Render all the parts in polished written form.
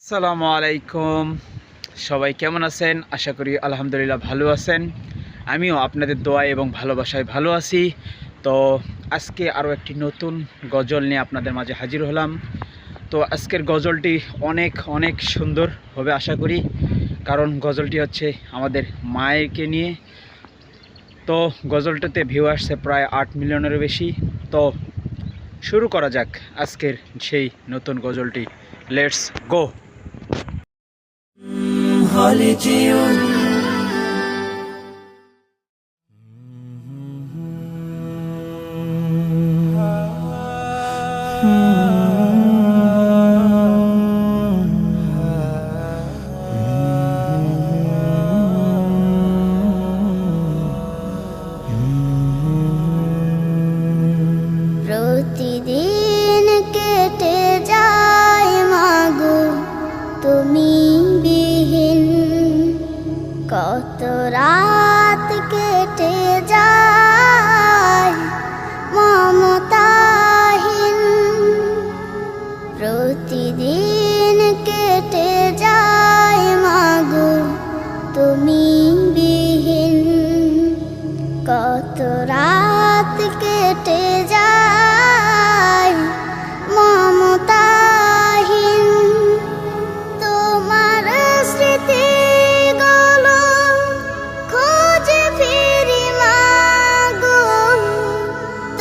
আসসালামু আলাইকুম। সবাই কেমন আছেন? আশা করি আলহামদুলিল্লাহ ভালো আছেন। আমিও আপনাদের দোয়া এবং ভালোবাসায় ভালো আছি। তো আজকে আরও একটি নতুন গজল নিয়ে আপনাদের মাঝে হাজির হলাম। তো আজকের গজলটি অনেক অনেক সুন্দর হবে আশা করি, কারণ গজলটি হচ্ছে আমাদের মায়েরকে নিয়ে। তো গজলটাতে ভিউ আসছে প্রায় 8 মিলিয়নেরও বেশি। তো শুরু করা যাক আজকের সেই নতুন গজলটি। Let's go. প্রতিদিন কেটে যায় মাগো তুমি বিহীন, কত রাত কেটে যায় মমতাহীন। প্রতিদিন কেটে যায় মাগো তুমি বিহীন, কত রাত কেটে যায় মমতাহীন। তোমার স্মৃতিগুলো খুঁজে ফিরি মাগো,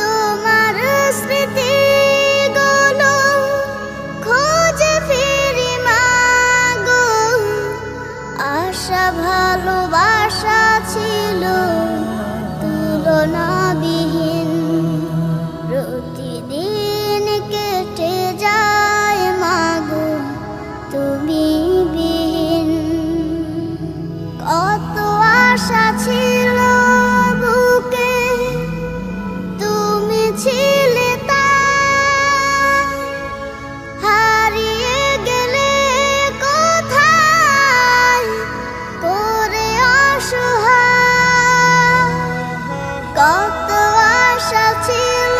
তোমার স্মৃতিগুলো খুঁজে ফিরি মাগো। আশা ভালোবাসা ছিল তুলনাবিহীন, প্রতিদিন কেটে যায় মাগো তুমি বিহীন। কত আশা ছিল বুকে, তুমি ছিলে তাই, হারিয়ে গেলে কোথায় করে অসহায়। কত আশা ছিল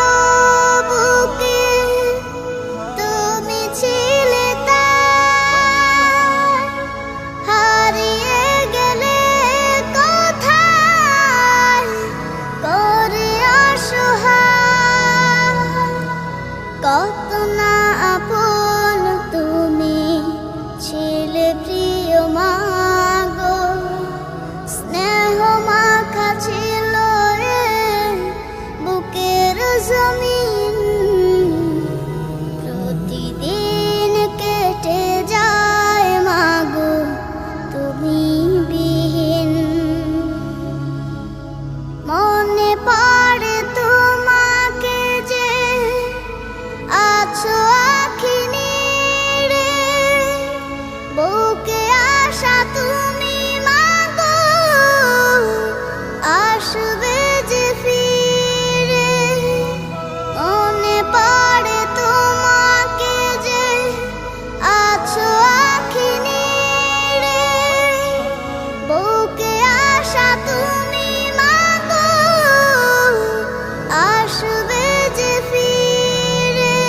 বুকে, তুমি ছিলে তাই, হারিয়ে গেলে কোথায় করে অসহায়। কত না আপন তুমি ছিলে প্রিয় মাগো, স্নেহ মাখা ছিল বুকের জমিন। প্রতিদিন কেটে যায় মাগো তুমি বিহীন, মনে পড়ে তোমাকে যে আছো আঁখি নিড়ে। বুকে আশা তুমি মাগো আসবে যে ফিরে। মনে পড়ে তোমাকে যে আছো আঁখি নিড়ে। বুকে আশা তুমি মাগো আসবে যে ফিরে।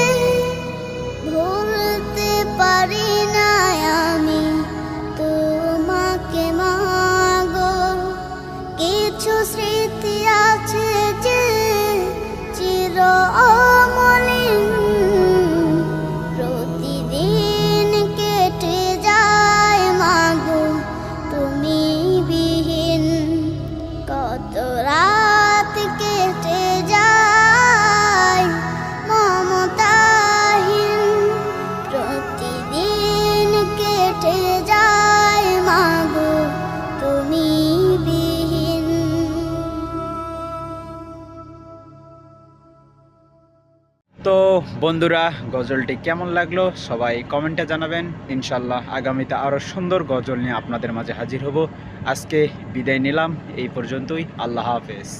ভুলতে পারি না আমি তোমাকে মাগো, কিছু স্মৃতি আছে যে চির অমলিন। প্রতিদিন কেটে যায় মাগো তুমি বিহীন, কত রাত কেটে যায় মমতাহীন। প্রতিদিন কেটে যায় মাগো তুমি বিহীন। তো বন্ধুরা, গজলটি কেমন লাগলো সবাই কমেন্টে জানাবেন। ইনশাল্লাহ আগামীতে আরও সুন্দর গজল নিয়ে আপনাদের মাঝে হাজির হব। আজকে বিদায় নিলাম এই পর্যন্তই। আল্লাহ হাফেজ।